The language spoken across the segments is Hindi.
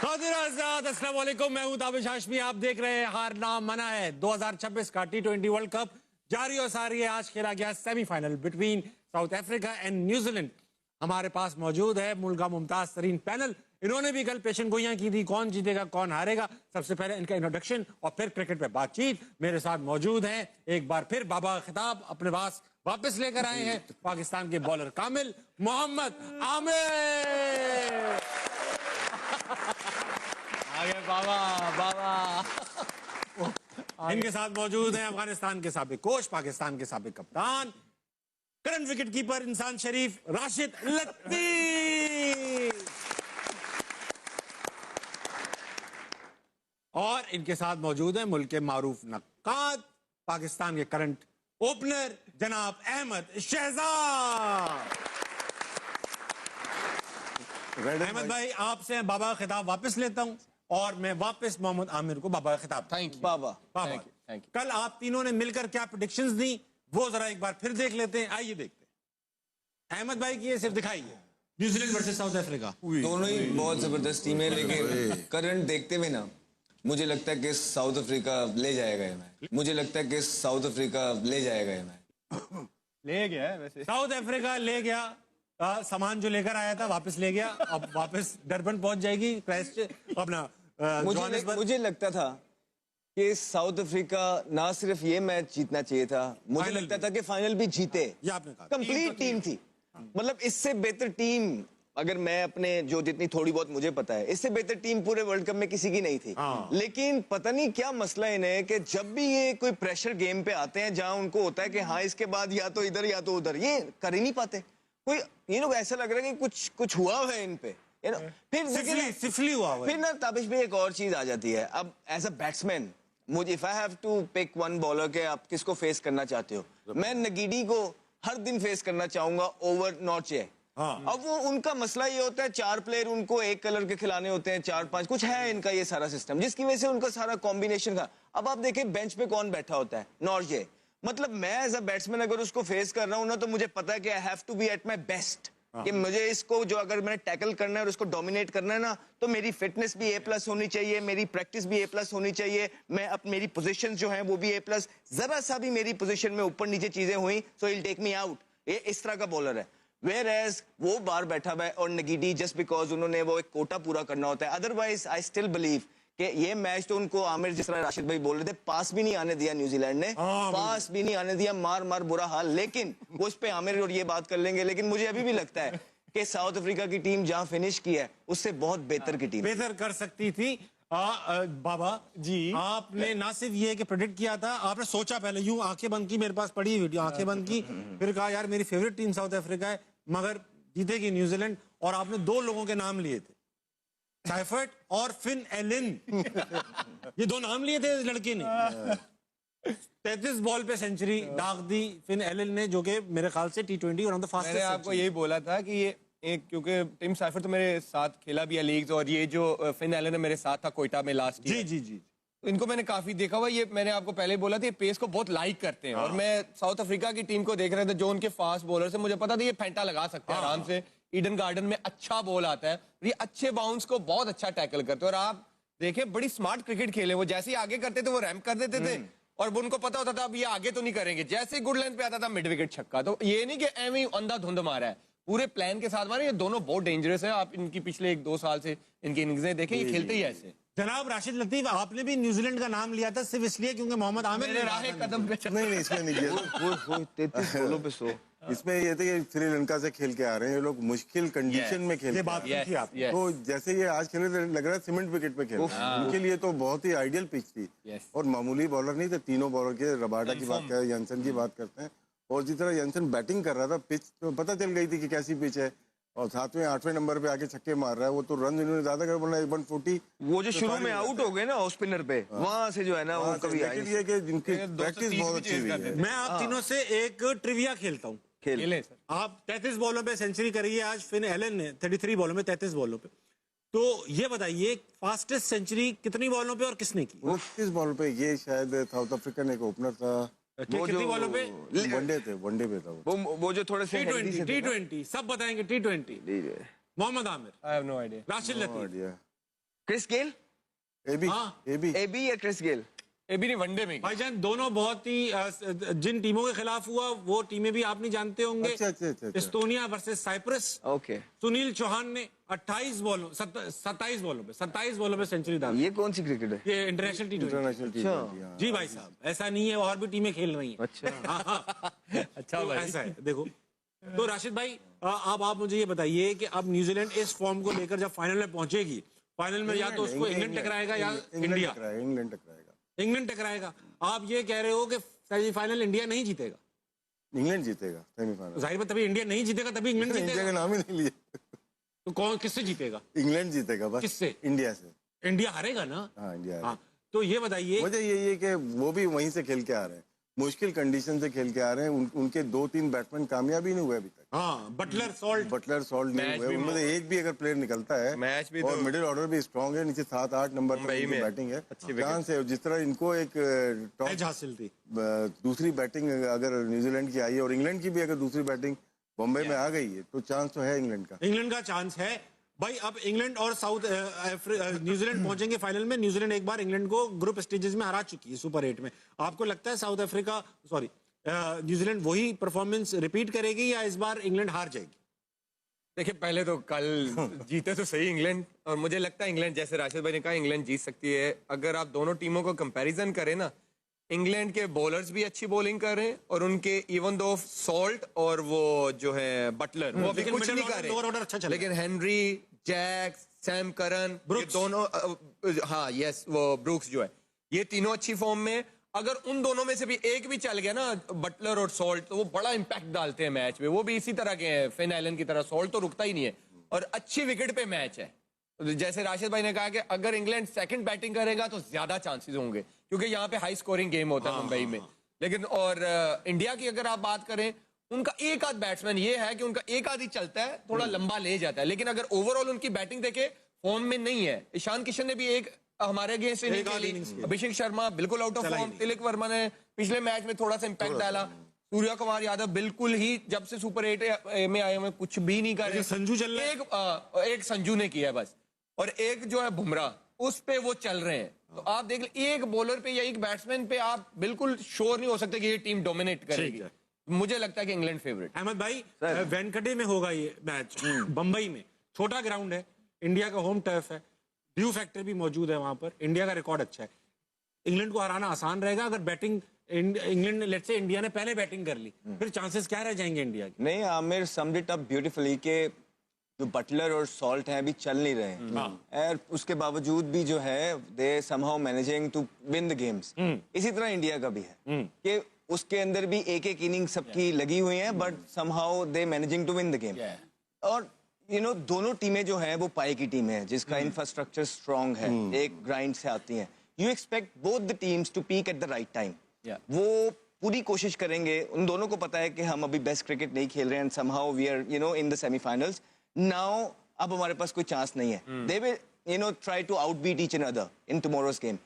अस्सलाम वालेकुम, मैं हूं ताबिश हाशमी। आप देख रहे हैं हार ना मना है। 2026 का T20 वर्ल्ड कप जारी और सारी है। आज खेला गया semifinal between south Africa and New Zealand. हमारे पास मौजूद है मुल्क का मुमताज तरीन पैनल। इन्होंने भी कल पेशन गोइयां की थी, कौन जीतेगा कौन हारेगा। सबसे पहले इनका इंट्रोडक्शन और फिर क्रिकेट पे बातचीत। मेरे साथ मौजूद हैं एक बार फिर बाबा खिताब अपने पास वापस लेकर आए हैं पाकिस्तान के बॉलर कामिल मोहम्मद आमिर। आगे बाबा बाबा। इनके साथ मौजूद हैं अफगानिस्तान के साबिक कोच, पाकिस्तान के साबिक कप्तान, करंट विकेट कीपर इंसान शरीफ राशिद लतीफ। और इनके साथ मौजूद है मुल्क के मारूफ नक्काद, पाकिस्तान के करंट ओपनर जनाब अहमद शहजाद। अहमद भाई, आपसे बाबा खिताब वापस लेता हूं और मैं वापस मोहम्मद आमिर को बाबा खिताब। Thank you Baba. Thank you. कल आप तीनों ने मिलकर क्या प्रेडिक्शंस दी वो जरा एक बार फिर देख लेते हैं। आइए देखते हैं। अहमद भाई की ये सिर्फ दिखाइए। न्यूजीलैंड वर्सेस साउथ अफ्रीका, दोनों ही बहुत जबरदस्त टीम है, लेकिन करंट देखते हुए ना मुझे लगता है कि साउथ अफ्रीका ले जाएगा ये मैच। मुझे लगता है कि साउथ अफ्रीका ले जाएगा ये मैच। ले गया है वैसे। साउथ अफ्रीका ले गया, सामान जो लेकर आया था वापस ले गया। अब वापस डरबन पहुंच जाएगी, क्राइस्ट अपना मुझे लगता था कि साउथ अफ्रीका ना सिर्फ ये मैच जीतना चाहिए था, मुझे लगता था कि फाइनल भी जीते। ये आपने कहा कंप्लीट टीम थी, मतलब इससे बेहतर टीम, अगर मैं अपने जो जितनी थोड़ी बहुत मुझे पता है, इससे बेहतर टीम पूरे वर्ल्ड कप में किसी की नहीं थी। लेकिन पता नहीं क्या मसला इन्हें कि जब भी ये कोई प्रेशर गेम पे आते हैं जहां उनको होता है कि हाँ इसके बाद या तो इधर या तो उधर, ये कर ही नहीं पाते। कोई ये लोग ऐसा लग रहा है कि कुछ हुआ है इन पे, फिर सिफली हुआ फिर ना ताबिश में एक और चीज आ जाती है। अब एज अ बैट्समैन मुझे if I have to pick one bowler के आप किसको फेस करना चाहते हो, मैं नगीडी को हर दिन फेस करना चाहूंगा ओवर नॉर्चे। अब वो उनका मसला ये होता है, 4 प्लेयर उनको एक कलर के खिलाने होते हैं, 4-5 कुछ है इनका ये सारा सिस्टम, जिसकी वजह से उनका सारा कॉम्बिनेशन का। अब आप देखें बेंच पे कौन बैठा होता है, नॉर्जे। मतलब मैं एज अ बैट्समैन अगर उसको फेस कर रहा हूं ना, तो मुझे पता है कि I have to be at my best, कि मुझे इसको जो अगर मैंने टैकल करना है और उसको डोमिनेट करना है ना, तो मेरी फिटनेस भी A+ होनी चाहिए, मेरी प्रैक्टिस भी A+ होनी चाहिए, मैं अब मेरी पोजीशंस जो हैं वो भी A+। जरा सा भी मेरी पोजीशन में ऊपर नीचे चीजें हुई so he will take me out. ये इस तरह का बॉलर है। वेयर एज वो बाहर बैठा हुआ है और नगीडी जस्ट बिकॉज उन्होंने वो एक कोटा पूरा करना होता है। अदरवाइज आई स्टिल बिलीव कि ये मैच तो उनको आमिर, जिस तरह राशिद भाई बोल रहे थे, पास भी नहीं आने दिया न्यूजीलैंड ने, पास भी नहीं आने दिया, मार बुरा हाल। लेकिन वो उस पे आमिर और ये बात कर लेंगे, लेकिन मुझे अभी भी लगता है कि साउथ अफ्रीका की टीम जहां फिनिश की है उससे बहुत बेहतर की टीम बेहतर कर सकती थी। बाबा जी, आपने ना सिर्फ ये कि प्रेडिक्ट किया था, आपने सोचा पहले, यूं आंखें बंद की, मेरे पास पड़ी वीडियो, आंखें बंद की, फिर कहा यार मेरी फेवरेट टीम साउथ अफ्रीका है मगर जीतेगी न्यूजीलैंड। और आपने 2 लोगों के नाम लिए थे, साइफर्ट और फिन एलन। ये 2 नाम लिए थे इस लड़के ने। 33 बॉल पे सेंचुरी दाग दी फिन एलन ने, जो कि मेरे ख्याल से T20 one of the fastest. मैंने आपको यही बोला था कि ये एक, क्योंकि टिम साइफर तो मेरे साथ खेला भी है लीग्स, और ये जो फिन एलन है मेरे साथ था कोयटा में लास्ट ईयर। जी। तो इनको मैंने काफी देखा हुआ, ये मैंने आपको पहले बोला था, ये पेस को बहुत लाइक करते हैं। और मैं साउथ अफ्रीका की टीम को देख रहा था, जो उनके फास्ट बॉलर से मुझे पता था ये फेंटा लगा सकते हैं आराम से। ईडन गार्डन में अच्छा बॉल आता है, ये अच्छे बाउंस को बहुत अच्छा टैकल करते हैं। और आप देखें बड़ी स्मार्ट क्रिकेट खेले, वो जैसे ही आगे करते थे वो रैम्प कर देते थे, और वो उनको पता होता था अब ये आगे तो नहीं करेंगे, जैसे ही गुड लेंथ पे आता था मिड विकेट छक्का। तो ये नहीं कि एवं ही अंधाधुंध मारा है, पूरे प्लान के साथ मारे। ये दोनों बहुत डेंजरस है। आप इनकी पिछले 1-2 साल से इनकी इनिंग्सें देखें, ये खेलते ही ऐसे। जनाब राशिद लतीफ, आपने भी न्यूजीलैंड का नाम लिया था सिर्फ इसलिए क्योंकि मोहम्मद आमिर मेरे राह कदम पे नहीं इसमें नहीं किया। 33 बॉलों पे 100। इसमें ये थे कि श्रीलंका से खेल के आ रहे हैं ये लोग, मुश्किल कंडीशन में खेल ये बात थी आप। तो जैसे ये आज खेले थे, लग रहा है सीमेंट विकेट पे खेल रहे हैं। उनके लिए तो बहुत ही आइडियल पिच थी। और मामूली बॉलर नहीं थे, तीनों बॉलर के, रबाडा की बात करें, यंसन की बात करते हैं, और जिस तरह यंसन बैटिंग कर रहा था, पिच तो पता चल गई थी कि कैसी पिच है, और 7वें 8वें नंबर पे आके छक्के मार रहा है। वो तो रन इन्होंने ज्यादा कर बोला 140। वो जो शुरू में आउट हो गए ना स्पिनर पे, वहां से जो है ना वो कभी आए। ये कि जिनकी प्रैक्टिस बहुत अच्छी हुई है। मैं आप तीनों से एक ट्रिविया खेलता हूँ। खेले सर। आप 33 बॉलों पे सेंचुरी करी है आज फिन एलन ने, 33 बॉलों में 33 बॉलों पे। तो ये बताइए फास्टेस्ट सेंचुरी कितनी बॉलों पे और किसने की? 29 बॉल पे। ये शायद साउथ अफ्रीकन एक ओपनर था, कितनी बॉलों पे? वनडे पे था वो जो थोड़े से T20 सब बताएंगे। T20 Mohammad Amir, I have no idea. Rashid Latif, Chris Gayle, AB हाँ। एबी या क्रिस गेल? ये भी नहीं, वनडे में भाईजान दोनों बहुत ही जिन टीमों के खिलाफ हुआ वो टीमें भी आप नहीं जानते होंगे। अच्छा। Estonia versus Cyprus. Okay, Sunil Chauhan ने 27 बॉलों पे सेंचुरी डाली। ये कौन सी क्रिकेट है? ये इंटरनेशनल टी20। इंटरनेशनल टी20। जी भाई साहब, ऐसा नहीं है, और भी टीमें खेल रही हैं। अच्छा। अच्छा तो भाई। ऐसा है, देखो। तो राशिद भाई, अब आप मुझे ये बताइए कि अब न्यूजीलैंड इस फॉर्म को लेकर जब फाइनल में पहुंचेगी, फाइनल में या तो उसको इंग्लैंड टकराएगा या इंडिया। इंग्लैंड टकराएगा। आप ये कह रहे हो कि सेमीफाइनल इंडिया नहीं जीतेगा? इंग्लैंड जीतेगा सेमीफाइनल। जाहिर है, तभी इंडिया नहीं जीतेगा, तभी इंग्लैंड इंडिया जीतेगा। का नाम ही नहीं लिया। तो कौन किससे जीतेगा? इंग्लैंड जीतेगा बस। किससे? इंडिया से। इंडिया हारेगा ना। हाँ, इंडिया हाँ, तो ये बताइए। मुझे यही है कि वो भी वहीं से खेल के आ रहे हैं, मुश्किल कंडीशन से खेल के आ रहे हैं। उनके 2-3 बैट्समैन कामयाब ही नहीं हुए अभी तक। हाँ, बटलर सॉल्ट नहीं हुए उनमें से एक भी अगर प्लेयर निकलता है। मैच भी और तो मिडिल ऑर्डर भी स्ट्रांग है, नीचे 7-8 नंबर पर उनकी बैटिंग है। चांस है, जिस तरह इनको एक एज हासिल थी। दूसरी बैटिंग अगर न्यूजीलैंड की आई है और इंग्लैंड की भी अगर दूसरी बैटिंग बॉम्बे में आ गई है तो चांस तो है इंग्लैंड का। इंग्लैंड का चांस है भाई। अब इंग्लैंड और न्यूजीलैंड पहुंचेंगे फाइनल में। न्यूजीलैंड एक बार इंग्लैंड को ग्रुप स्टेजेस में हरा चुकी है सुपर 8 में। आपको लगता है न्यूजीलैंड वही परफॉर्मेंस रिपीट करेगी या इस बार इंग्लैंड हार जाएगी? देखिए, पहले तो कल जीते तो सही इंग्लैंड, और मुझे लगता है इंग्लैंड, जैसे राशिद भाई ने कहा, इंग्लैंड जीत सकती है। अगर आप दोनों टीमों को कंपैरिजन करें ना, इंग्लैंड के बॉलर्स भी अच्छी बॉलिंग कर रहे हैं और उनके इवन दो सॉल्ट और वो जो है बटलर, वो अभी कुछ नहीं कर रहे, अच्छा लेकिन हेनरी, जैक, सैम करन, ये दोनों, हाँ यस, वो ब्रूक्स जो है, ये तीनों अच्छी फॉर्म में। अगर उन दोनों में से भी एक भी चल गया ना, बटलर और सॉल्ट, तो वो बड़ा इंपैक्ट डालते हैं मैच में। वो भी इसी तरह के हैं, फिन आइलैंड की तरह। सॉल्ट तो रुकता ही नहीं है और अच्छी विकेट पे मैच है। जैसे राशिद भाई ने कहा कि अगर इंग्लैंड सेकंड बैटिंग करेगा तो ज्यादा चांसेस होंगे, क्योंकि यहाँ पे हाई स्कोरिंग गेम होता है मुंबई में। लेकिन और इंडिया की अगर आप बात करें, उनका एक आध बैट्समैन ये है कि उनका एक आध ही चलता है, थोड़ा लंबा ले जाता है। लेकिन अगर ओवरऑल उनकी बैटिंग देखे, फॉर्म में नहीं है। ईशान किशन ने भी एक हमारे अगेंस्ट नहीं खेली, अभिषेक शर्मा बिल्कुल out of form, Tilak Varma ने पिछले मैच में थोड़ा सा इंपैक्ट डाला, सूर्य कुमार यादव बिल्कुल ही जब से सुपर 8 में आए हुए कुछ भी नहीं कर रहे। संजू चल रहा है, एक संजू ने किया है बस, और एक जो है बुमराह, उस पे वो चल रहे हैं। तो आप देख ले, एक बॉलर पे या एक बैट्समैन पे आप बिल्कुल श्योर नहीं हो सकते कि ये टीम डोमिनेट करेगी। मुझे लगता है कि इंग्लैंड फेवरेट। अहमद भाई, वेंकटे में होगा ये मैच, बंबई में, छोटा ग्राउंड है, इंडिया का होम टर्फ है, ड्यू फैक्टर भी मौजूद है वहां पर, इंडिया का रिकॉर्ड अच्छा है। इंग्लैंड को हराना आसान रहेगा अगर बैटिंग इंग्लैंड ने, लेट्स से इंडिया ने पहले बैटिंग कर ली, फिर चांसेस क्या रह जाएंगे इंडिया के? नहीं, Aamir summed it up beautifully के जो बटलर और सॉल्ट हैं अभी चल नहीं रहे हैं, और उसके बावजूद भी जो है they somehow managing to win the games. इसी तरह इंडिया का भी है कि उसके अंदर भी एक एक इनिंग सबकी लगी हुई है, but somehow they managing to win the game. और दोनों टीमें जो हैं वो पाई की टीम है, जिसका इंफ्रास्ट्रक्चर स्ट्रांग है, एक ग्राइंड से आती हैं। You expect both the teams to peak at the right time. वो पूरी कोशिश करेंगे, उन दोनों को पता है कि हम अभी बेस्ट क्रिकेट नहीं खेल रहे हैं, somehow we are in the semifinals now. अब हमारे पास कोई चांस नहीं है। They will try to outbeat each and other in tomorrow's game.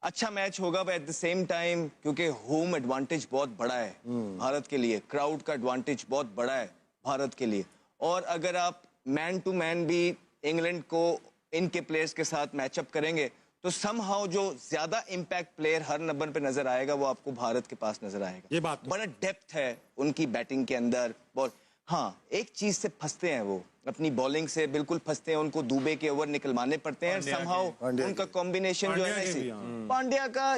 अच्छा मैच होगा, but at the same time क्योंकि होम एडवांटेज बहुत बड़ा है भारत के लिए, क्राउड का एडवांटेज बहुत बड़ा है भारत के लिए। और अगर आप मैन टू मैन भी इंग्लैंड को इनके प्लेयर्स के साथ मैचअप करेंगे तो समहाउ जो ज्यादा इंपैक्ट प्लेयर हर नंबर पे नजर आएगा वो आपको भारत के पास नजर आएगा। ये बात बड़ा डेप्थ है उनकी बैटिंग के अंदर। बॉल, हाँ, एक चीज से फंसते हैं वो, अपनी बॉलिंग से बिल्कुल फंसते हैं, उनको दुबे के ओवर निकलवाने पड़ते हैं। समहाउ उनका कॉम्बिनेशन जो है ऐसी, पांड्या का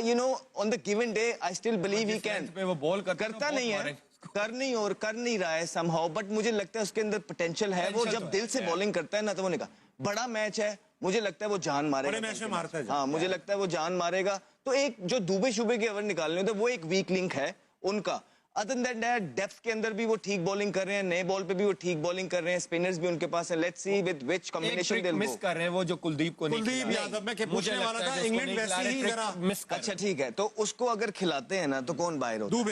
on the given day I still believe he can, वो बॉल करता नहीं है, कर नहीं रहा है समहाउ, बट मुझे लगता है उसके अंदर पोटेंशियल है। वो जब दिल से बॉलिंग करता है ना, तो वो निकाल, बड़ा मैच है, मुझे लगता है वो जान मारेगा। बड़े मैच में मारता है। हाँ, मुझे लगता है वो जान मारेगा। तो एक जो दुबे शुबे के ओवर निकालने होते, वो एक वीक लिंक है उनका। अदर देन दैट, डेप्थ के अंदर भी वो ठीक बॉलिंग कर रहे हैं, नए बॉल पे भी वो ठीक बॉलिंग कर रहे हैं, स्पिनर्स भी उनके पास है। Let's see with which combination they miss कर रहे हैं वो जो कुलदीप को नहीं, कुलदीप यादव, मैं पूछने वाला था, इंग्लैंड वैसे ही जरा मिस कर। अच्छा ठीक है, तो उसको अगर खिलाते हैं ना तो कौन बाहर होता है?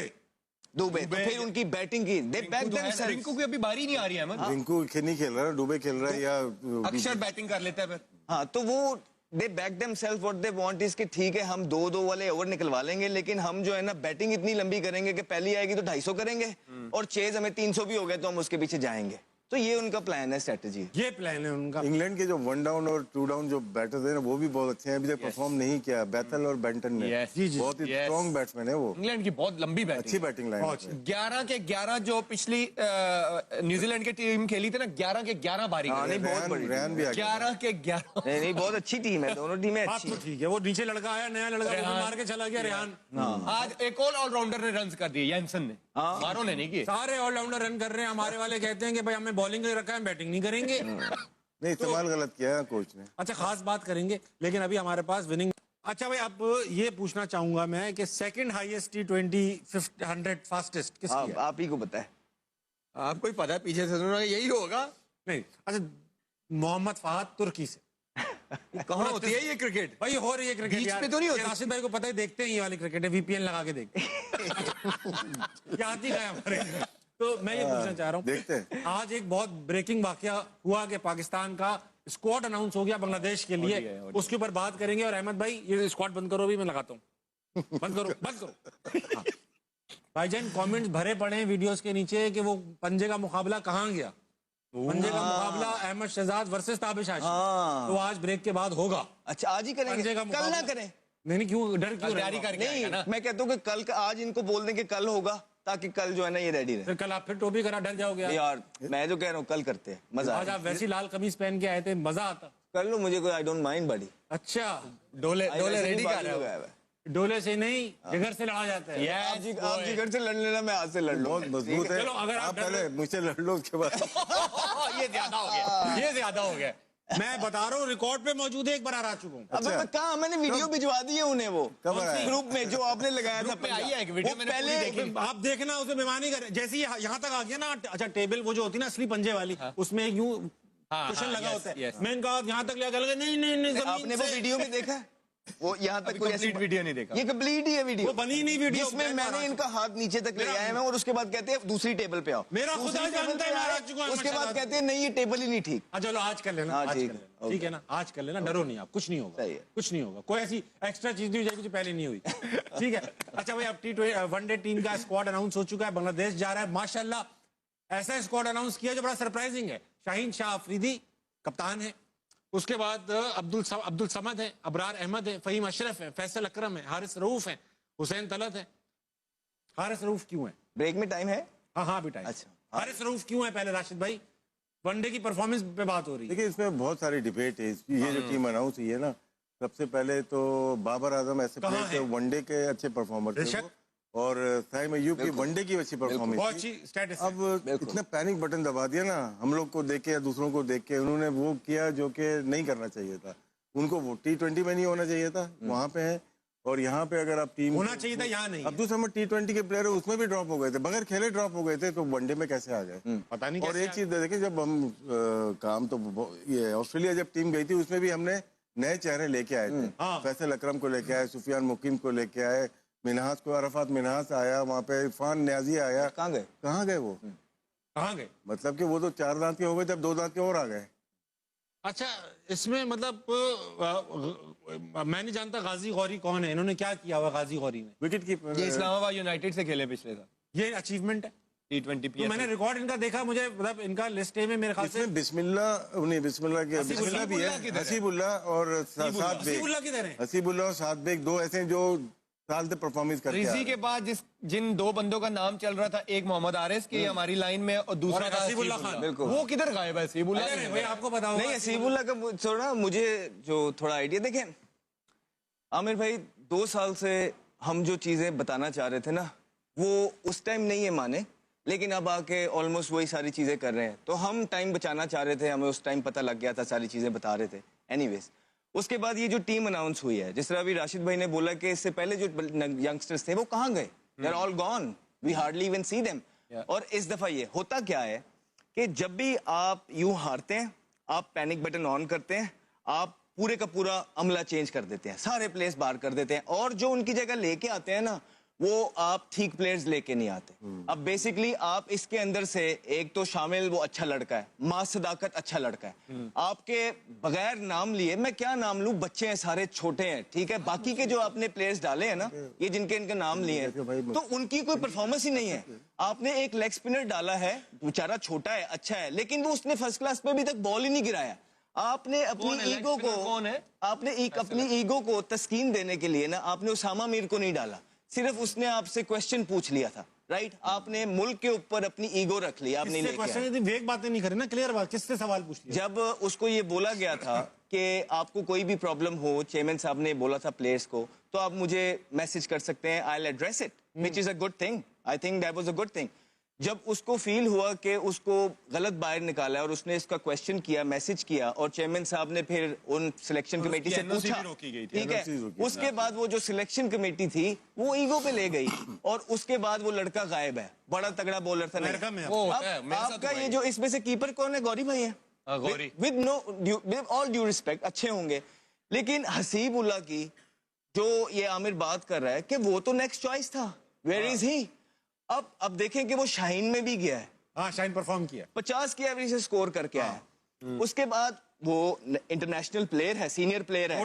दुबे। तो फिर उनकी बैटिंग की दे बैक देमसेल्व्स। रिंकू की अभी बारी नहीं आ रही है अहमद। रिंकू नहीं खेल रहा है, दुबे खेल रहा है, या अक्षर बैटिंग कर लेता है फिर। हाँ, तो वो they back themselves, what they want is कि ठीक है हम 2-2 वाले ओवर निकलवा लेंगे, लेकिन हम जो है ना बैटिंग इतनी लंबी करेंगे कि पहली आएगी तो 250 करेंगे, और चेज हमें 300 भी हो गए तो हम उसके पीछे जाएंगे। तो ये उनका प्लान है, स्ट्रेटेजी। ये प्लान है उनका। इंग्लैंड के जो 1 डाउन और 2 डाउन जो बैटर्स हैं ना, वो भी बहुत अच्छे हैं, अभी तक परफॉर्म नहीं किया। बैथल और बेंटन ने बहुत ही स्ट्रॉन्ग बैट्समैन है वो। इंग्लैंड की बहुत लंबी बैटिंग, अच्छी बैटिंग लाइन है। 11 के 11 जो पिछली न्यूजीलैंड की टीम खेली थी ना, 11 के 11 बारी नहीं, बहुत बड़ी रेहान भी आ गया। 11 के 11। नहीं, बहुत अच्छी टीम है, दोनों टीमें बात अच्छी तो हैं। ठीक है, वो नीचे लड़का आया, नया लड़का, वो भी मार के चला गया रेहान। आज एक और ऑलराउंडर ने रन कर दिए, जेंसन ने, मारो ने नहीं किए। सारे ऑलराउंडर रन कर रहे हैं। हमारे वाले कहते हैं कि भाई हमें बॉलिंग रखा है, बैटिंग नहीं करेंगे। नहीं, इस्तेमाल गलत किया है कोच ने। अच्छा, खास बात करेंगे, लेकिन अभी हमारे पास विनिंग। अच्छा भाई, अब ये पूछना चाहूंगा मैं कि सेकंड हाईएस्ट T20 100 फास्टेस्ट किसकी है? आप ही को पता है। आपको ही पता है, पीछे से सुनो, यही होगा। नहीं, अच्छा, मोहम्मद फहद तुर्की से। कहाँ होती है ये क्रिकेट? भाई हो रही है क्रिकेट बीच यार। पे तो नहीं होती? राशिद भाई को पता है, देखते हैं ये वाली क्रिकेट है, VPN लगा के देखते हैं। याद ही गया हमारे। तो मैं ये पूछना चाह रहा हूँ, देखते हैं। आज एक बहुत ब्रेकिंग वाकया हुआ कि पाकिस्तान का स्क्वाड अनाउंस हो गया बांग्लादेश के लिए। उसके ऊपर बात करेंगे। और अहमद भाई, ये स्क्वाड बंद करो, भी मैं लगाता हूँ। बंद करो, बंद करो। हाँ। भाईजान, कमेंट्स भरे पड़े हैं वीडियोस के नीचे कि वो पंजे का मुकाबला कहाँ गया। पंजे का मुकाबला अहमद शहजाद वर्सेस ताबिश आशिक। तो आज ब्रेक के बाद होगा। अच्छा, आज ही पंजे करेंगे, का कल मुकाबला ना करें? नहीं, क्यों डर, क्यों तैयारी करके नहीं, आएगा ना। मैं कहता हूँ कि कल का, आज इनको बोल दें कि कल होगा, ताकि कल जो है ना ये रेडी रहे। फिर कल आप फिर टोपी करा डर जाओगे यार। यार मैं जो कह रहा हूँ, कल करते हैं, मजा आज आप वैसी लाल कमीज पहन के आए थे, मजा आता। कर लो, मुझे कोई, आई डोंट माइंड बड़ी। अच्छा, डोले रेडी कर रहे हो। डोले से नहीं, जिगर से लड़ा जाता है। आप जिगर से लड़ लेना, मैं हाथ से लड़ लूं। बहुत मजबूत है। चलो, अगर आप आप पहले मुझसे लड़ लो, उसके बाद ये ज्यादा हो गया, ये ज्यादा हो गया। मैं बता रहा हूँ, रिकॉर्ड पे मौजूद है, एक बार आ चुका हूँ। अबे मैं कहा, मैंने वीडियो भिजवा दी है उन्हें, वो कब आया? ग्रुप में जो आपने लगाया था। ग्रुप में आई है एक वीडियो, वो मैंने पूरी पहले देखी। आप देखना, उसे बेमानी करे। जैसे ही यहाँ तक आ गया ना, अच्छा, टेबल वो जो होती है ना असली पंजे वाली, उसमें यूं कुशन लगा होता है। मैंने कहा यहाँ तक ले गया, नहीं, आपने वो वीडियो में देखा, वो यहाँ तक कोई ऐसी वीडियो नहीं देखा। ये कंप्लीट ही है वीडियो, वो बनी नहीं वीडियो, जिसमें मैंने इनका हाथ नीचे तक ले आया है, और उसके बाद कहते हैं दूसरी टेबल पे आओ। मेरा खुदा जानता है, मैं आ चुका हूं, उसके बाद कहते हैं नहीं, ये टेबल ही नहीं ठीक। चलो आज कर लेना, हाँ, आज कर ठीक लेना, ठीक है ना, आज कर लेना, डरो नहीं आप, कुछ नहीं होगा, सही है। कुछ नहीं होगा। कोई ऐसी एक्स्ट्रा चीज नहीं हो जाएगी जो पहले नहीं हुई। ठीक है। अच्छा भाई, अब T20 वनडे टीम का स्क्वाड अनाउंस हो चुका है, बांग्लादेश जा रहा है। माशाल्लाह ऐसा स्क्वाड अनाउंस किया जो बड़ा सरप्राइजिंग है। शाहीन शाह अफरीदी कप्तान है, उसके बाद अब्दुल समद है, अबरार अहमद है, फहीम अशरफ है, फैसल अकरम है, हारिस रऊफ है, हुसैन तलत है। हारिस रऊफ क्यों है? ब्रेक में टाइम है। हाँ भी टाइम। अच्छा, हारिस रऊफ क्यों है? पहले राशिद भाई, वनडे की परफॉर्मेंस पे बात हो रही है। देखिए, इसमें बहुत सारी डिबेट है। ये जो टीम अनाउंस हुई है ना, सबसे पहले तो बाबर आजम ऐसे प्लेयर थे, वनडे के अच्छे परफॉर्मर थे वो, और साइम अय्यूब की वनडे की अच्छी परफॉर्मेंस बहुत थी। अच्छी स्टेटस। अब इतना पैनिक बटन दबा दिया ना, हम लोग को देख के या दूसरों को देख के, उन्होंने वो किया जो कि नहीं करना चाहिए था उनको। वो T20 में नहीं होना चाहिए था, वहां पे है। और यहाँ पे अगर आप टीम होना चाहिए था, यहाँ नहीं। अब्दुल समद T20 के प्लेयर है, उसमें भी ड्रॉप हो गए थे, बगैर खेले ड्रॉप हो गए थे, तो वनडे में कैसे आ गए? पता नहीं। और एक चीज देखिए, जब हम काम तो ये ऑस्ट्रेलिया जब टीम गई थी, उसमें भी हमने नए चेहरे लेके आए थे। फैसल अकरम को लेके आए, सुफियान मुकीम को लेके आए, मिनहास को, अरफात मिनहास आया, वहाँ पे इरफान न्याजी आया। कहाँ गए? कहाँ गए वो? कहाँ गए? मतलब कि वो तो 4 दांत के हो गए, जब 2 दांत के और आ गए। अच्छा, इसमें मतलब मैं नहीं जानता गाजी गौरी कौन है, इन्होंने क्या किया हुआ गाजी गौरी ने? Wicket keeper. ये इस्लामाबाद यूनाइटेड से खेले पिछले साल। ये अचीवमेंट है। T20 तो मैंने रिकॉर्ड इनका देखा, मुझे मतलब इनका लिस्ट ए में मेरे ख्याल से इसमें बिस्मिल्लाह भी है, हसीबुल्लाह और साद बेग। हसीबुल्लाह किधर है? हसीबुल्लाह और साद बेग, दो ऐसे हैं जो साल से परफॉर्मेंस करते रिजी के बाद जिन दो बंदों का नाम चल रहा था, एक मोहम्मद आरिस की हमारी लाइन में, और दूसरा था हसीबुल्लाह खान। बिल्कुल। वो किधर गायब है? हसीबुल्लाह अरे भाई, आपको पता होगा। नहीं, हसीबुल्लाह का थोड़ा मुझे जो थोड़ा आइडिया, देखें आमिर भाई, 2 साल से हम जो चीजें बताना चाह रहे थे ना, वो उस टाइम नहीं है माने, लेकिन अब आके ऑलमोस्ट वही सारी चीजें कर रहे हैं। तो हम टाइम बचाना चाह रहे थे, हमें उस टाइम पता लग गया था, सारी चीजें बता रहे थे। एनीवेज, उसके बाद ये जो टीम अनाउंस हुई है, जिस तरह अभी राशिद भाई ने बोला कि इससे पहले जो यंगस्टर्स थे वो कहाँ गए? They are all gone, we hardly even see them. और इस दफा ये होता क्या है कि जब भी आप यूं हारते हैं, आप पैनिक बटन ऑन करते हैं, आप पूरे का पूरा अमला चेंज कर देते हैं, सारे प्लेस बाहर कर देते हैं, और जो उनकी जगह लेके आते हैं ना, वो आप ठीक प्लेयर्स लेके नहीं आते। अब बेसिकली आप इसके अंदर से एक तो शामिल वो अच्छा लड़का है, मां सदाकत अच्छा लड़का है, आपके बगैर नाम लिए, मैं क्या नाम लूं, बच्चे हैं सारे छोटे हैं, ठीक है, बाकी के जो आपने प्लेयर्स डाले हैं ना, ये जिनके इनके नाम लिए हैं, तो उनकी कोई परफॉर्मेंस ही नहीं है। आपने एक लेग स्पिनर डाला है, बेचारा छोटा है, अच्छा है, लेकिन वो उसने फर्स्ट क्लास पे अभी तक बॉल ही नहीं गिराया। आपने अपनी ईगो को, आपने अपनी ईगो को तस्कीन देने के लिए ना, आपने उसामा मीर को नहीं डाला, सिर्फ उसने आपसे क्वेश्चन पूछ लिया था, राइट? आपने मुल्क के ऊपर अपनी ईगो रख ली, आपने क्वेश्चन वेग बातें नहीं करी ना, क्लियर बात, किससे सवाल पूछ लिया? जब उसको ये बोला गया था कि आपको कोई भी प्रॉब्लम हो, चेयरमैन साहब ने बोला था प्लेयर्स को, तो आप मुझे मैसेज कर सकते हैं, I will address it, which is a good thing, I think that was a good thing. जब उसको फील हुआ कि उसको गलत बाहर निकाला और उसने इसका क्वेश्चन किया, मैसेज किया, और चेयरमैन साहब ने फिर उन सिलेक्शन कमेटी से पूछा, ठीक है, उसके बाद वो जो सिलेक्शन कमेटी थी वो ईगो पे ले गई और उसके बाद वो लड़का गायब है। बड़ा तगड़ा बॉलर था। आपका ये जो इसमें से कीपर कौन है? गौरी भाई है, विद ऑल ड्यू रिस्पेक्ट, अच्छे होंगे, लेकिन हसीब उल्लाह की जो ये आमिर बात कर रहा है कि वो तो नेक्स्ट चॉइस था, वेयर इज ही? अब देखें कि वो शाहीन में भी गया है, हाँ, शाहीन परफॉर्म किया, 50 की एवरेज से स्कोर करके आया। उसके बाद वो इंटरनेशनल प्लेयर है, सीनियर प्लेयर है,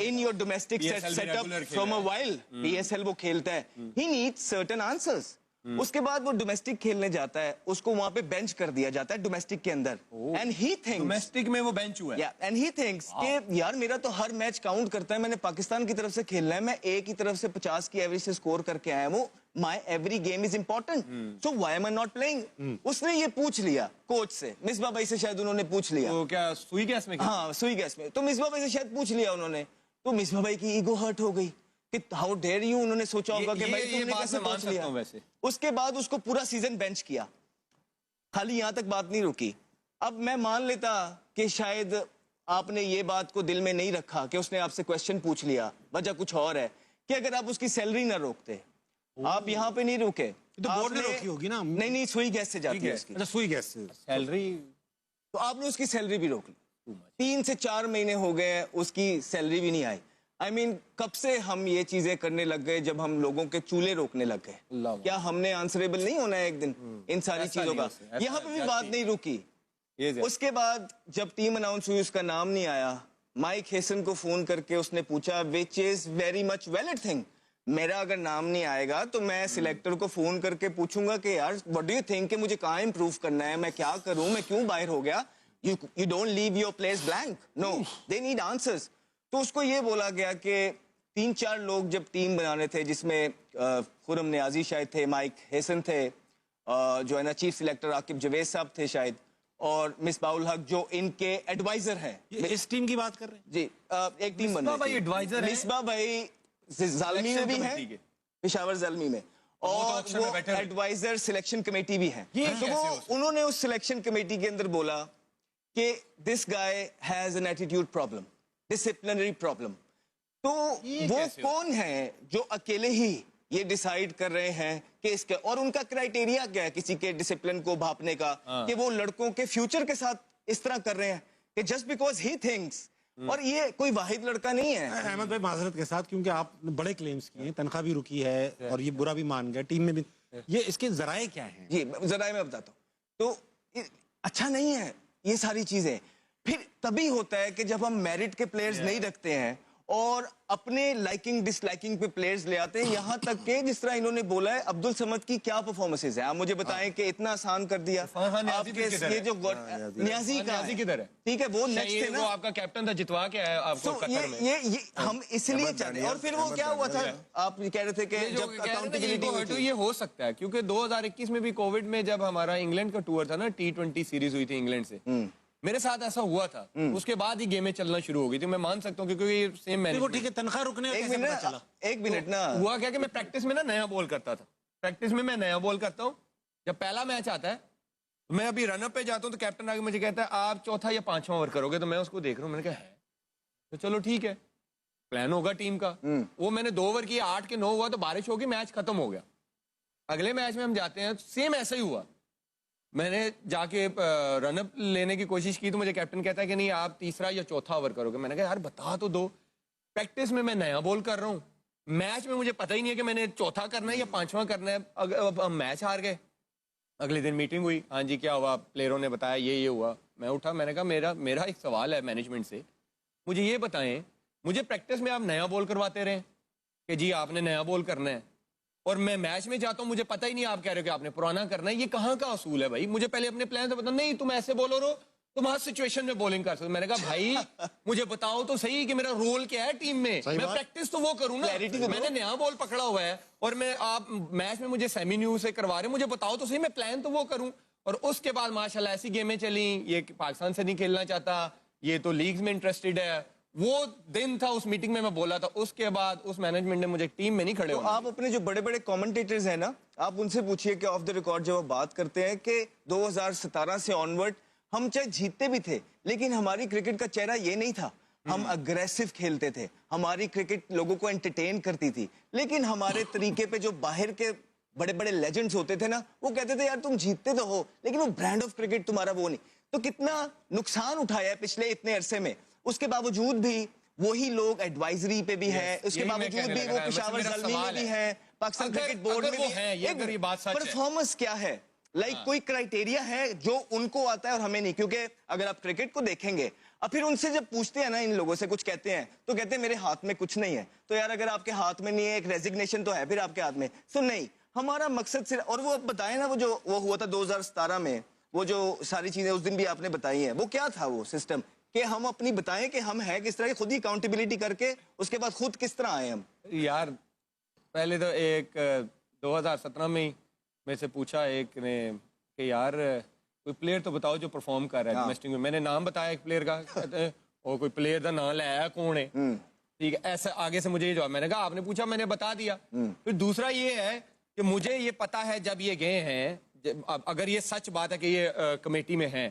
in your domestic setup from a while, PSL वो खेलता है, ही नीड्स सर्टेन आंसर्स। उसके बाद वो डोमेस्टिक खेलने जाता है, उसको वहां पे बेंच कर दिया जाता है डोमेस्टिक के अंदर, एंड ही थिंक्स, डोमेस्टिक में वो बेंच हुआ है, एंड ही थिंक्स कि यार मेरा तो हर मैच काउंट करता है, मैंने पाकिस्तान की तरफ से खेलना है, मैं एक ही तरफ से 50 की एवरेज से स्कोर करके आया हूँ, माई every game is important, so why am I not playing? उसने ये पूछ लिया कोच से, मिसबा भाई से शायद उन्होंने पूछ लिया, तो क्या सुई गैस में? हाँ, सुई गैस में, तो मिसबा भाई से शायद पूछ लिया उन्होंने, तो मिसबा भाई की ईगो हर्ट हो गई कि हाउ डेयर यू, उन्होंने सोचा होगा कि भाई तुमने कैसे पूछ लिया। वैसे उसके बाद उसको पूरा सीजन बेंच किया, खाली यहां तक बात नहीं रुकी। अब मैं मान लेता कि शायद आपने ये बात को दिल में नहीं रखा कि उसने आपसे क्वेश्चन पूछ लिया, वजह कुछ और है, कि अगर आप उसकी सैलरी ना रोकते, आप यहाँ पे नहीं रुके, तो बोर्ड ने रोकी होगी ना? नहीं, सुई गैस से जाती है उसकी। अच्छा, सुई गैस से सैलरी, तो आपने उसकी सैलरी भी रोक ली। 3 से 4 महीने हो गए, उसकी सैलरी भी नहीं आई। I mean, कब से हम ये चीजें करने लग गए? जब हम लोगों के चूल्हे रोकने लग गए, क्या हमने आंसरेबल नहीं होना है एक दिन इन सारी चीजों का? यहाँ पे भी बात नहीं रुकी। उसके बाद जब टीम अनाउंस हुई, उसका नाम नहीं आया, माइक हेसन को फोन करके उसने पूछा, which is very much valid thing, मेरा अगर नाम नहीं आएगा तो मैं सिलेक्टर को फोन करके पूछूंगा कि यार व्हाट डू यू थिंक, कि मुझे कहाँ इंप्रूव करना है, मैं क्या करूं, मैं क्यों बाहर हो गया? You don't leave your place blank, no, they need answers. तो उसको ये बोला गया कि 3-4 लोग जब टीम बनाने थे, जिसमें खुरम नियाजी शायद थे, माइक हेसन थे, जो है ना चीफ सिलेक्टर आकिब जवेद साहब थे शायद, और मिसबाउल हक जो इनके एडवाइजर हैं। इस टीम की बात कर रहे हैं जी, एक टीम बन रही थी, मिसबा भाई जालमी में भी है, पेशावर जालमी में, और वो एडवाइजर सिलेक्शन कमेटी भी है। तो वो उन्होंने उस सिलेक्शन कमेटी के अंदर बोला कि this guy has an attitude problem, disciplinary problem. तो वो कौन है जो अकेले ही ये डिसाइड कर रहे हैं कि इसके, और उनका क्राइटेरिया क्या है किसी के डिसिप्लिन को भापने का, कि वो लड़कों के फ्यूचर के साथ इस तरह कर रहे हैं कि जस्ट बिकॉज ही थिंक्स, और ये कोई वाहिद लड़का नहीं है। अहमद भाई, माजरत के साथ, क्योंकि आपने बड़े क्लेम्स किए, तनख्वाह भी रुकी है और ये बुरा भी मान गया, टीम में भी, ये इसके जराए क्या हैं? जी, जराए मैं बताता हूँ। तो अच्छा नहीं है ये सारी चीजें। फिर तभी होता है कि जब हम मेरिट के प्लेयर्स नहीं रखते हैं और अपने लाइकिंग डिसलाइकिंग पे प्लेयर्स ले आते हैं, यहाँ तक के जिस तरह इन्होंने बोला है, अब्दुल समद की क्या परफॉर्मेंसेज है, आप मुझे बताएं कि इतना आसान कर दिया आपके ये जो न्याजी किधर है, ठीक है, वो नेक्स्ट है ना, वो आपका कैप्टन था, जितवा के आया आपको कतर में। ये हम इसलिए चाहते हैं। और फिर वो क्या हुआ था, आप कह रहे थे कि जब अकाउंटेबिलिटी, ये हो सकता है क्योंकि 2021 में भी कोविड में जब हमारा इंग्लैंड का टूर था ना, T20 सीरीज हुई थी इंग्लैंड से, मेरे साथ ऐसा हुआ था, उसके बाद ही गेमें चलना शुरू हो गई थी। मैं मान सकता हूँ क्योंकि सेम मैंने, वो ठीक है, तनख्वाह रुकने का कैसे पता चला? एक मिनट ना, हुआ क्या कि मैं प्रैक्टिस में ना नया बॉल करता था, प्रैक्टिस में मैं नया बॉल करता हूँ, जब पहला मैच आता है तो मैं अभी रनअप पे जाता हूँ, तो कैप्टन आगे मुझे कहता है आप चौथा या 5वां ओवर करोगे, तो मैं उसको देख रहा हूँ, मैंने कहा है तो चलो ठीक है, प्लान होगा टीम का। वो मैंने 2 ओवर किए, 8 के 9 हुआ, तो बारिश होगी, मैच खत्म हो गया। अगले मैच में हम जाते हैं, सेम ऐसा ही हुआ, मैंने जाके रनअप लेने की कोशिश की, तो मुझे कैप्टन कहता है कि नहीं आप 3रा या 4था ओवर करोगे। मैंने कहा यार बता तो दो, प्रैक्टिस में मैं नया बॉल कर रहा हूँ, मैच में मुझे पता ही नहीं है कि मैंने चौथा करना है या पांचवा करना है। अब हम मैच हार गए। अगले दिन मीटिंग हुई, हाँ जी क्या हुआ, प्लेयरों ने बताया ये हुआ। मैं उठा, मैंने कहा मेरा एक सवाल है मैनेजमेंट से, मुझे ये बताएं, मुझे प्रैक्टिस में आप नया बॉल करवाते रहे कि जी आपने नया बॉल करना है, और मैं मैच में जाता हूँ मुझे पता ही नहीं, आप कह रहे हो कि आपने पुराना करना है। ये कहाँ का असूल है भाई? मुझे पहले अपने प्लान से बता। नहीं तुम ऐसे बॉलर हो, तुम हर सिचुएशन में बॉलिंग कर सकते हो। मैंने कहा भाई मुझे बताओ तो सही कि मेरा रोल क्या है टीम में, मैं प्रैक्टिस तो वो करूँ ना। मैंने नया बॉल पकड़ा हुआ है और मैं आप मैच में मुझे सेमी न्यू से करवा रहे, मुझे बताओ तो सही, मैं प्लान तो वो करूँ। और उसके बाद माशाल्लाह ऐसी गेमें चली, ये पाकिस्तान से नहीं खेलना चाहता, ये तो लीग्स में इंटरेस्टेड है। वो दिन था, उस मीटिंग में मैं बोला था, उसके बाद उस मैनेजमेंट ने मुझे टीम में नहीं खड़े होना। आप अपने जो बड़े बड़े कमेंटेटर्स हैं ना, आप उनसे पूछिए कि ऑफ द रिकॉर्ड जब वो बात करते हैं कि 2017 से ऑनवर्ड हम चाहे जीतते भी थे, लेकिन हमारी क्रिकेट का चेहरा ये नहीं था। हम अग्रेसिव खेलते थे, हमारी क्रिकेट लोगों को एंटरटेन करती थी, लेकिन हमारे तरीके पे जो बाहर के बड़े बड़े लेजेंड्स होते थे ना, वो कहते थे यार तुम जीतते तो हो, लेकिन वो ब्रांड ऑफ क्रिकेट तुम्हारा वो नहीं। तो कितना नुकसान उठाया है पिछले इतने अरसे में, उसके बावजूद भी वही लोग एडवाइजरी पे भी है, उसके बावजूद भी वो पेशावर ज़ल्मी में भी है, पाकिस्तान क्रिकेट बोर्ड में भी है। परफॉर्मेंस क्या है? कोई क्राइटेरिया है जो उनको आता है और हमें नहीं? क्योंकि अगर आप क्रिकेट को देखेंगे, अब फिर उनसे जब पूछते हैं ना, इन लोगों से कुछ कहते हैं तो कहते हैं मेरे हाथ में कुछ नहीं है। तो यार अगर आपके हाथ में नहीं है, एक रेजिग्नेशन तो है फिर आपके हाथ में। सो नहीं, हमारा मकसद सिर्फ, और वो बताए ना, वो हुआ था 2017 में, वो जो सारी चीजें उस दिन भी आपने बताई हैं, वो क्या था वो सिस्टम कि हम अपनी बताएं कि हम है किस तरह की, खुद ही अकाउंटेबिलिटी करके उसके बाद खुद किस तरह आए हम। यार पहले तो एक 2017 में ही मेरे से पूछा एक ने कि यार कोई प्लेयर तो बताओ जो परफॉर्म कर रहा है डोमेस्टिक में। मैंने नाम बताया एक प्लेयर का, और कोई प्लेयर का नाम लाया कौन है, ठीक है, ऐसे आगे से मुझे ये जवाब। मैंने कहा आपने पूछा मैंने बता दिया। फिर दूसरा ये है कि मुझे ये पता है जब ये गए हैं, अगर ये सच बात है कि ये कमेटी में है,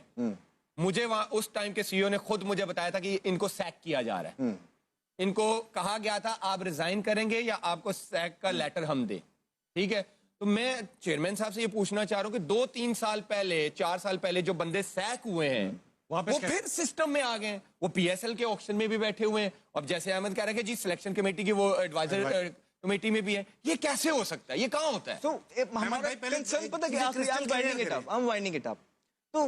मुझे वहां उस टाइम के सीईओ ने खुद मुझे बताया था कि इनको सैक किया जा रहा है। इनको कहा गया था आप रिजाइन करेंगे या आपको सैक का लेटर हम दे, ठीक है। तो मैं चेयरमैन साहब से ये पूछना चाह रहा हूँ कि 2-3 साल पहले, 4 साल पहले जो बंदे सैक हुए हैं वो फिर सिस्टम में आ गए, वो पीएसएल के ऑक्शन में भी बैठे हुए हैं। अब जैसे अहमद कह रहे हैं कि जी सिलेक्शन कमेटी की वो एडवाइजर कमेटी में भी है, ये कैसे हो सकता है, ये कहाँ होता है? तो हमारा कंसर्न पता क्या, I'm winding it up। तो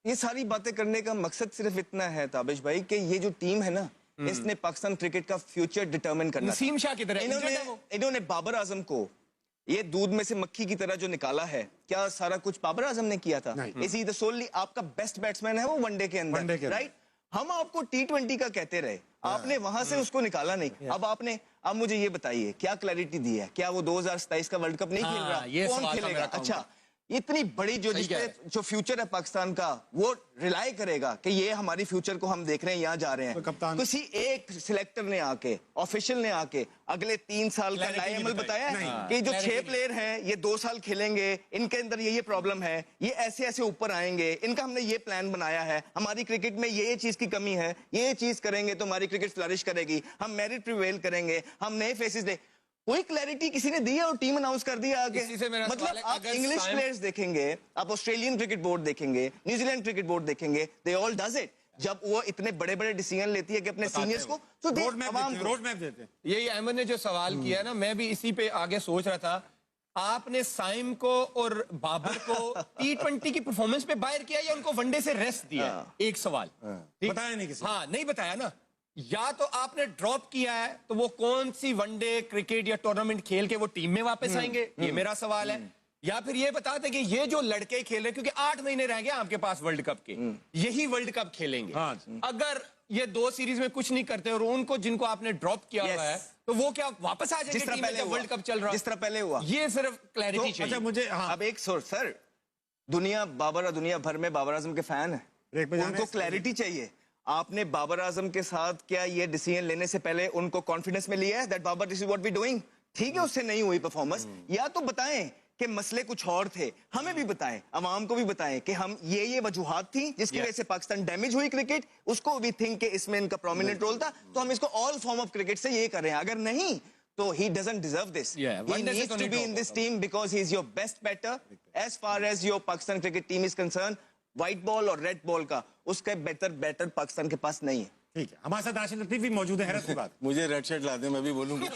ये सारी बातें करने का मकसद सिर्फ इतना है ताबिश भाई कि ये जो टीम है ना, इसने पाकिस्तान क्रिकेट का फ्यूचर डिटरमिन करना। नसीम शाह की तरह इन्होंने बाबर आजम को ये दूध में से मक्खी की तरह जो निकाला है, क्या सारा कुछ बाबर आजम ने किया था? इसी द सोनली आपका बेस्ट बैट्समैन है वो वनडे के अंदर, राइट? हम आपको T20 का कहते रहे, आपने वहां से उसको निकाला नहीं। अब मुझे ये बताइए क्या क्लैरिटी दी है? क्या वो 2027 का वर्ल्ड कप नहीं खेल रहा? कौन खेलेगा? अच्छा, इतनी बड़ी जो फ्यूचर है पाकिस्तान का, वो रिलाई करेगा कि ये हमारी फ्यूचर को हम देख रहे हैं, यहाँ जा रहे हैं। तो किसी एक सिलेक्टर ने आके, ऑफिशियल ने आके अगले 3 साल का लाएमल बताया कि जो 6 प्लेयर हैं ये 2 साल खेलेंगे, इनके अंदर ये प्रॉब्लम है, ये ऐसे ऐसे ऊपर आएंगे, इनका हमने ये प्लान बनाया है, हमारी क्रिकेट में ये चीज की कमी है, ये चीज करेंगे तो हमारी क्रिकेट फ्लरिश करेगी, हम मेरिट प्रिवेल करेंगे, हम नए फेसेस दे। कोई क्लैरिटी किसी ने दी है और टीम अनाउंस कर दिया आगे? मतलब आप इंग्लिश प्लेयर्स देखेंगे, आप ऑस्ट्रेलियन क्रिकेट बोर्ड देखेंगे, न्यूजीलैंड क्रिकेट बोर्ड देखेंगे, दे ऑल डज इट। जब वो इतने बड़े बड़े डिसीजन लेती है कि अपने सीनियर्स को तो रोड मैप देते हैं। यही अहमद ने जो सवाल किया ना, मैं भी इसी पे आगे सोच रहा था। आपने साइम को और बाबर को T20 की परफॉर्मेंस पे बाहर किया या उनको वनडे से रेस्ट दिया? एक सवाल बताया नहीं किसी। हाँ नहीं बताया ना, या तो आपने ड्रॉप किया है तो वो कौन सी वनडे क्रिकेट या टूर्नामेंट खेल के वो टीम में वापस आएंगे, ये मेरा सवाल है। या फिर ये बताते कि ये जो लड़के खेल रहे, क्योंकि 8 महीने रह गए आपके पास वर्ल्ड कप के, यही वर्ल्ड कप खेलेंगे। अगर ये 2 सीरीज में कुछ नहीं करते और उनको जिनको आपने ड्रॉप किया हुआ है, तो वो क्या वापस आ जाएंगे टीम में जब वर्ल्ड कप चल रहा है? जिस तरह पहले हुआ, ये सिर्फ क्लैरिटी चाहिए। अच्छा मुझे अब एक सर, दुनिया भर में बाबर आजम के फैन है, उनको क्लैरिटी चाहिए। आपने बाबर आजम के साथ क्या ये डिसीजन लेने से पहले उनको कॉन्फिडेंस में लिया है that Babar this is what we doing? ठीक है, उससे नहीं हुई परफॉर्मेंस, या तो बताएं कि मसले कुछ और थे, हमें भी बताएं, अवाम को भी बताएं कि हम ये वजूहात थी जिसकी वजह से पाकिस्तान डैमेज हुई क्रिकेट, उसको भी थिंक कि इसमें इनका प्रोमिनेंट रोल था, तो हम इसको ऑल फॉर्म ऑफ क्रिकेट से ये कर रहे हैं। अगर नहीं तो he doesn't deserve this. He needs to be in this team because he is your best batter. As far as your Pakistan cricket team is concerned, white ball और रेड बॉल का उसका बेहतर बैटर पाकिस्तान के पास नहीं है। ठीक है, हमारे साथ राशिद लतीफ भी मौजूद है। हैरत की बात, मुझे रेड शर्ट ला दे, मैं भी बोलूंगा।